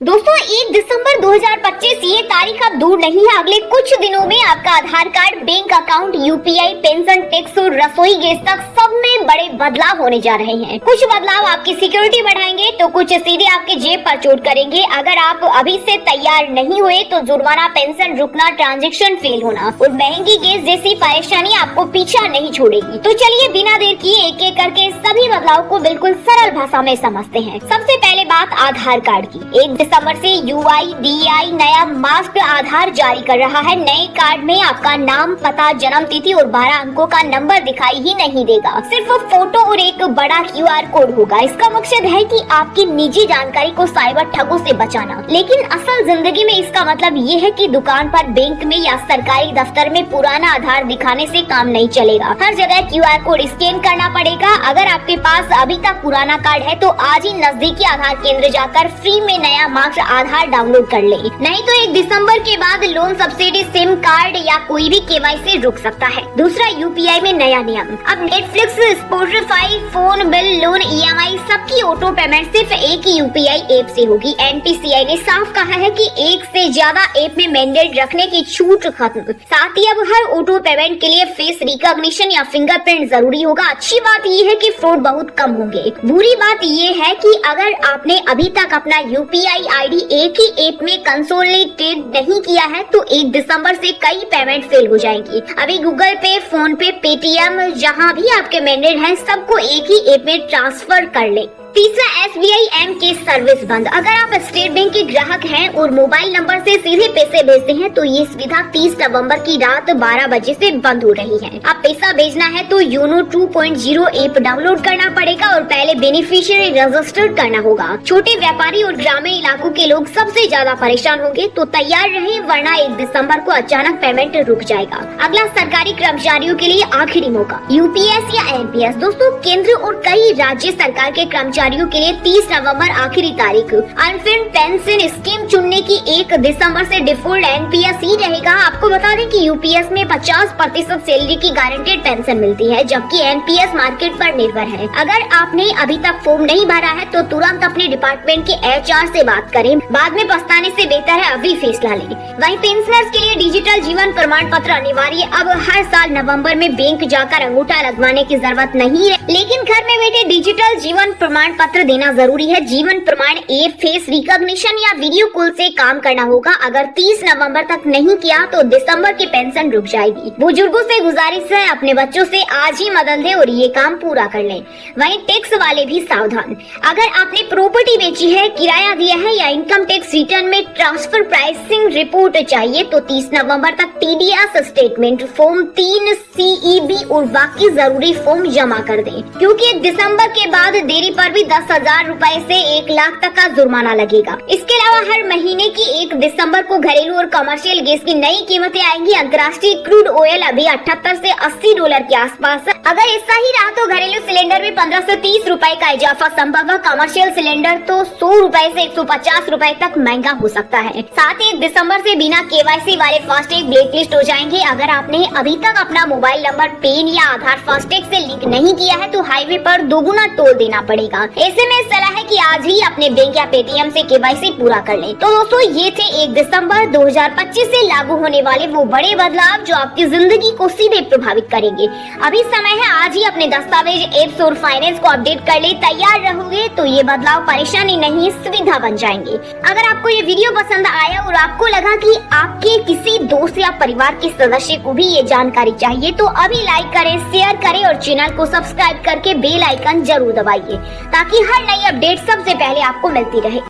दोस्तों 1 दिसंबर 2025 ये तारीख अब दूर नहीं है। अगले कुछ दिनों में आपका Aadhaar card, bank account, UPI, pension, tax और रसोई गैस तक सब में बड़े बदलाव होने जा रहे हैं। कुछ बदलाव आपकी सिक्योरिटी बढ़ाएंगे तो कुछ सीधे आपके जेब पर चोट करेंगे। अगर आप अभी से तैयार नहीं हुए तो जुर्माना, पेंशन रुकना, ट्रांजेक्शन फेल होना और महंगी गैस जैसी परेशानी आपको पीछा नहीं छोड़ेगी। तो चलिए बिना देर किए एक एक करके सभी बदलाव को बिल्कुल सरल भाषा में समझते हैं। सबसे पहले बात आधार कार्ड की। 1 दिसंबर से UIDAI नया मास्टर आधार जारी कर रहा है। नए कार्ड में आपका नाम, पता, जन्म तिथि और 12 अंकों का नंबर दिखाई ही नहीं देगा। सिर्फ फोटो और एक बड़ा QR कोड होगा। इसका मकसद है कि आपकी निजी जानकारी को साइबर ठगों से बचाना। लेकिन असल जिंदगी में इसका मतलब ये है कि दुकान पर, बैंक में या सरकारी दफ्तर में पुराना आधार दिखाने से काम नहीं चलेगा। हर जगह QR कोड स्कैन करना पड़ेगा। अगर आपके पास अभी तक पुराना कार्ड है तो आज ही नजदीकी आधार केंद्र जाकर फ्री में नया मास्टर आधार डाउनलोड कर ले। नहीं तो 1 दिसंबर के बाद लोन सब्सिडी, सिम कार्ड या कोई भी KYC रुक सकता है। दूसरा, UPI में नया नियम। अब Netflix, Spotify, phone bill, loan, EMI सबकी ऑटो पेमेंट सिर्फ एक ही UPI ऐप से होगी। NPCI ने साफ कहा है कि एक से ज्यादा ऐप में मैंडेट रखने की छूट खत्म। साथ ही अब हर ऑटो पेमेंट के लिए फेस रिकॉग्निशन या फिंगरप्रिंट जरूरी होगा। अच्छी बात ये है कि फ्रॉड बहुत कम होंगे। बुरी बात ये है कि अगर आपने अभी तक अपना UPI ID एक ही ऐप में कंसोलिडेट नहीं किया है तो 1 दिसंबर से कई पेमेंट फेल हो जाएंगी। अभी गूगल पे, फोन पे, पेटीएम, जहां भी आपके मैंडेट है सबको एक ही ऐप में ट्रांसफर कर ले। तीसरा, SBI M-Cash सर्विस बंद। अगर आप स्टेट बैंक के ग्राहक हैं और मोबाइल नंबर से सीधे पैसे भेजते हैं तो ये सुविधा 30 नवंबर की रात 12 बजे से बंद हो रही है। अब पैसा भेजना है तो योनो 2.0 ऐप डाउनलोड करना पड़ेगा और पहले बेनिफिशियरी रजिस्टर करना होगा। छोटे व्यापारी और ग्रामीण इलाकों के लोग सबसे ज्यादा परेशान होंगे, तो तैयार रहें वरना 1 दिसंबर को अचानक पेमेंट रुक जाएगा। अगला, सरकारी कर्मचारियों के लिए आखिरी मौका, UPS या NPS। दोस्तों, केंद्र और कई राज्य सरकार के कर्मचारियों के लिए 30 नवंबर आखिरी तारीख। अनफिल्ड पेंशन स्कीम चुनने की 1 दिसंबर से डिफॉल्ट NPS ही रहेगा। आपको बता दें कि UPS में 50% सैलरी की गारंटेड पेंशन मिलती है, जबकि NPS मार्केट पर निर्भर है। अगर आपने अभी तक फॉर्म नहीं भरा है तो तुरंत अपने डिपार्टमेंट के HR से बात करें। बाद में पछताने से बेहतर है अभी फैसला लें। वहीं पेंशनर्स के लिए डिजिटल जीवन प्रमाण पत्र अनिवार्य। अब हर साल नवंबर में बैंक जाकर अंगूठा लगवाने की जरूरत नहीं है, लेकिन घर में बैठे डिजिटल जीवन प्रमाण पत्र देना जरूरी है। जीवन प्रमाण ऐप फेस रिकॉग्निशन या वीडियो कॉल से काम करना होगा। अगर 30 नवंबर तक नहीं किया तो दिसंबर की पेंशन रुक जाएगी। बुजुर्गों से गुजारिश है अपने बच्चों से आज ही मदद दें और ये काम पूरा कर लें। वहीं टैक्स वाले भी सावधान। अगर आपने प्रॉपर्टी बेची है, किराया दिया है या इनकम टैक्स रिटर्न में ट्रांसफर प्राइसिंग रिपोर्ट चाहिए तो 30 नवंबर तक TDS स्टेटमेंट, फॉर्म 3, CEB और बाकी जरूरी फॉर्म जमा कर दें, क्योंकि दिसंबर के बाद देरी पर भी 10,000 रुपए से 1 लाख तक का जुर्माना लगेगा। इसके अलावा हर महीने की 1 दिसंबर को घरेलू और कमर्शियल गैस की नई कीमतें आएंगी। अंतर्राष्ट्रीय क्रूड ऑयल अभी 78 से $80 के आसपास। अगर ऐसा ही रहा तो घरेलू सिलेंडर में 15 से 30 रुपए का इजाफा संभव है। कमर्शियल सिलेंडर तो 100 रुपए से 150 रुपए तक महंगा हो सकता है। साथ ही 1 दिसंबर से बिना KYC वाले फास्टैग ब्लैकलिस्ट हो जाएंगे। अगर आपने अभी तक अपना मोबाइल नंबर, पेन या आधार फास्टैग से लिंक नहीं किया है तो हाईवे पर दोगुना टोल देना पड़ेगा। ऐसे में सलाह है कि आज ही अपने बैंक या पेटीएम से KYC पूरा कर लें। तो दोस्तों, ये थे 1 दिसंबर 2025 से लागू होने वाले वो बड़े बदलाव जो आपकी जिंदगी को सीधे प्रभावित करेंगे। अभी समय है आज ही अपने दस्तावेज, एप्स और फाइनेंस को अपडेट कर ले। तैयार रहोगे तो ये बदलाव परेशानी नहीं, सुविधा बन जाएंगे। अगर आपको ये वीडियो पसंद आया और आपको लगा कि आपके किसी दोस्त या परिवार के सदस्य को भी ये जानकारी चाहिए तो अभी लाइक करें, शेयर करें और चैनल को सब्सक्राइब करके बेल आइकन जरूर दबाइए ताकि हर नई अपडेट सबसे पहले आपको मिलती रहे।